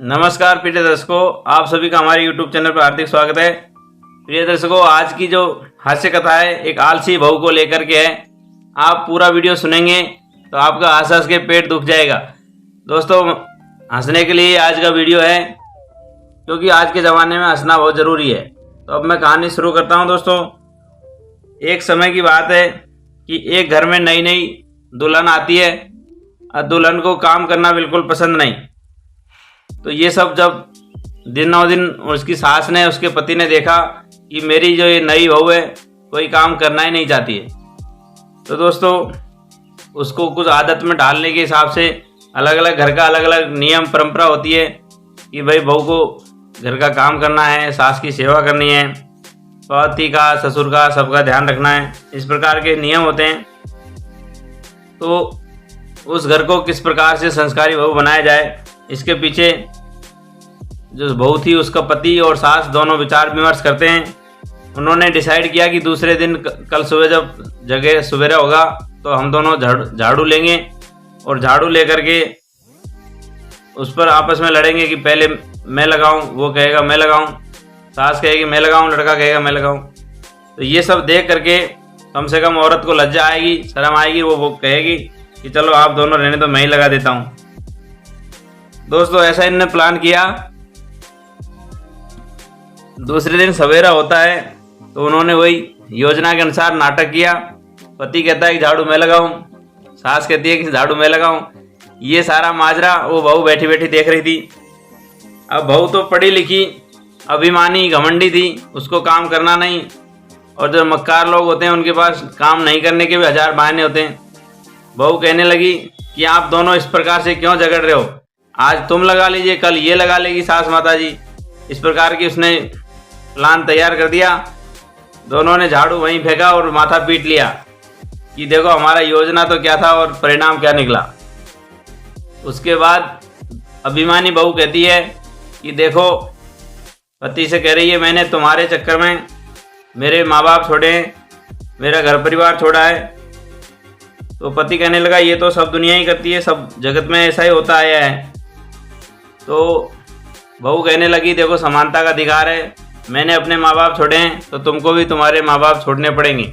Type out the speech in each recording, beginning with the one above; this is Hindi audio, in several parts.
नमस्कार प्रिय दर्शकों, आप सभी का हमारे YouTube चैनल पर हार्दिक स्वागत है। प्रिय दर्शकों, आज की जो हास्य कथा है एक आलसी बहू को लेकर के है। आप पूरा वीडियो सुनेंगे तो आपका हंस हंस के पेट दुख जाएगा। दोस्तों, हंसने के लिए आज का वीडियो है, क्योंकि आज के ज़माने में हंसना बहुत ज़रूरी है। तो अब मैं कहानी शुरू करता हूँ। दोस्तों, एक समय की बात है कि एक घर में नई नई दुल्हन आती है और दुल्हन को काम करना बिल्कुल पसंद नहीं। तो ये सब जब दिनों दिन उसकी सास ने, उसके पति ने देखा कि मेरी जो ये नई बहू है कोई काम करना ही नहीं चाहती है, तो दोस्तों उसको कुछ आदत में डालने के हिसाब से अलग अलग घर का अलग अलग नियम परंपरा होती है कि भाई बहू को घर का काम करना है, सास की सेवा करनी है, पति का, ससुर का, सबका ध्यान रखना है। इस प्रकार के नियम होते हैं। तो उस घर को किस प्रकार से संस्कारी बहू बनाया जाए, इसके पीछे जो बहू थी उसका पति और सास दोनों विचार विमर्श करते हैं। उन्होंने डिसाइड किया कि दूसरे दिन कल सुबह जब जगह सवेरा होगा तो हम दोनों झाड़ू लेंगे और झाड़ू लेकर के उस पर आपस में लड़ेंगे कि पहले मैं लगाऊं, वो कहेगा मैं लगाऊं, सास कहेगी मैं लगाऊं, लड़का कहेगा मैं लगाऊं। तो ये सब देख करके कम से कम औरत को लज्जा आएगी, शर्म आएगी। वो कहेगी कि चलो आप दोनों रहने तो मैं ही लगा देता हूँ। दोस्तों, ऐसा इन्होंने प्लान किया। दूसरे दिन सवेरा होता है तो उन्होंने वही योजना के अनुसार नाटक किया। पति कहता है कि झाड़ू मैं लगाऊं, सास कहती है कि झाड़ू मैं लगाऊं। ये सारा माजरा वो बहू बैठी बैठी देख रही थी। अब बहू तो पढ़ी लिखी, अभिमानी, घमंडी थी, उसको काम करना नहीं। और जो मक्कार लोग होते हैं उनके पास काम नहीं करने के भी हजार बहाने होते हैं। बहू कहने लगी कि आप दोनों इस प्रकार से क्यों झगड़ रहे हो, आज तुम लगा लीजिए, कल ये लगा लेगी सास माता जी। इस प्रकार की उसने प्लान तैयार कर दिया। दोनों ने झाड़ू वहीं फेंका और माथा पीट लिया कि देखो हमारा योजना तो क्या था और परिणाम क्या निकला। उसके बाद अभिमानी बहू कहती है कि देखो, पति से कह रही है मैंने तुम्हारे चक्कर में मेरे माँ बाप छोड़े हैं, मेरा घर परिवार छोड़ा है। तो पति कहने लगा ये तो सब दुनिया ही करती है, सब जगत में ऐसा ही होता आया है। तो बहू कहने लगी देखो समानता का अधिकार है, मैंने अपने माँ बाप छोड़े हैं तो तुमको भी तुम्हारे माँ बाप छोड़ने पड़ेंगे।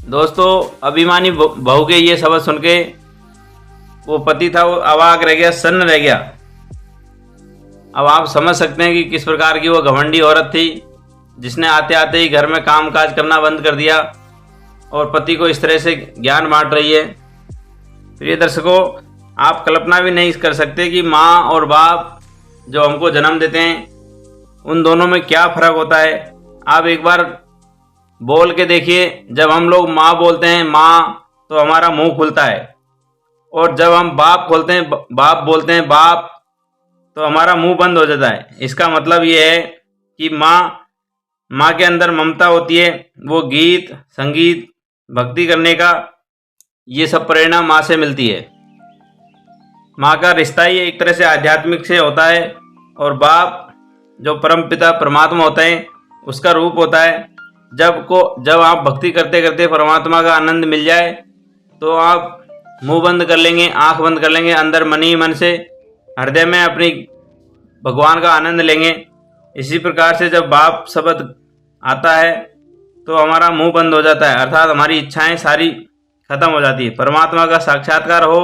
दोस्तों, अभिमानी बहू के ये शब्द सुन के वो पति था वो अवाक रह गया, सन्न रह गया। अब आप समझ सकते हैं कि किस प्रकार की वो घमंडी औरत थी, जिसने आते आते ही घर में काम काज करना बंद कर दिया और पति को इस तरह से ज्ञान बांट रही है। प्रिय दर्शकों, आप कल्पना भी नहीं कर सकते कि माँ और बाप जो हमको जन्म देते हैं उन दोनों में क्या फ़र्क होता है। आप एक बार बोल के देखिए, जब हम लोग माँ बोलते हैं माँ तो हमारा मुंह खुलता है, और जब हम बाप बोलते हैं बाप तो हमारा मुंह बंद हो जाता है। इसका मतलब ये है कि माँ के अंदर ममता होती है, वो गीत संगीत भक्ति करने का ये सब प्रेरणा माँ से मिलती है। माँ का रिश्ता ही एक तरह से आध्यात्मिक से होता है, और बाप जो परम पिता परमात्मा होता है उसका रूप होता है। जब आप भक्ति करते करते परमात्मा का आनंद मिल जाए तो आप मुंह बंद कर लेंगे, आंख बंद कर लेंगे, अंदर मन ही मन से हृदय में अपनी भगवान का आनंद लेंगे। इसी प्रकार से जब बाप शब्द आता है तो हमारा मुंह बंद हो जाता है, अर्थात हमारी इच्छाएं सारी खत्म हो जाती है। परमात्मा का साक्षात्कार हो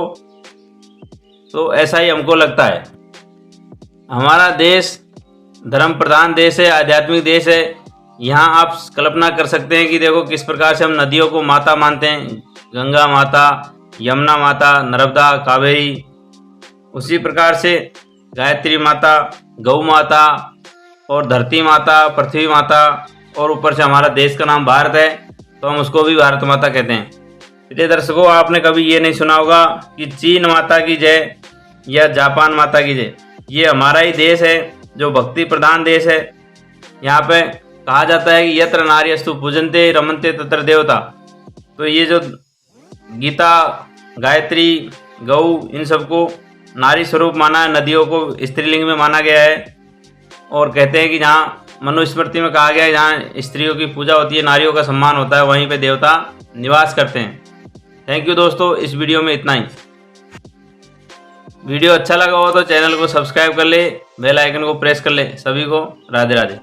तो ऐसा ही हमको लगता है। हमारा देश धर्म प्रधान देश है, आध्यात्मिक देश है। यहाँ आप कल्पना कर सकते हैं कि देखो किस प्रकार से हम नदियों को माता मानते हैं, गंगा माता, यमुना माता, नर्मदा, कावेरी। उसी प्रकार से गायत्री माता, गौ माता और धरती माता, पृथ्वी माता, और ऊपर से हमारा देश का नाम भारत है तो हम उसको भी भारत माता कहते हैं। प्रिय दर्शकों, आपने कभी ये नहीं सुना होगा कि चीन माता की जय या जापान माता की जय। ये हमारा ही देश है जो भक्ति प्रधान देश है। यहाँ पे कहा जाता है कि यत्र नार्यस्तु पूजन्ते रमन्ते तत्र देवता। तो ये जो गीता, गायत्री, गौ, इन सबको नारी स्वरूप माना है, नदियों को स्त्रीलिंग में माना गया है। और कहते हैं कि जहाँ मनुस्मृति में कहा गया है जहाँ स्त्रियों की पूजा होती है, नारियों का सम्मान होता है, वहीं पे देवता निवास करते हैं। थैंक यू दोस्तों, इस वीडियो में इतना ही। वीडियो अच्छा लगा हो तो चैनल को सब्सक्राइब कर ले, बेल आइकन को प्रेस कर ले। सभी को राधे राधे।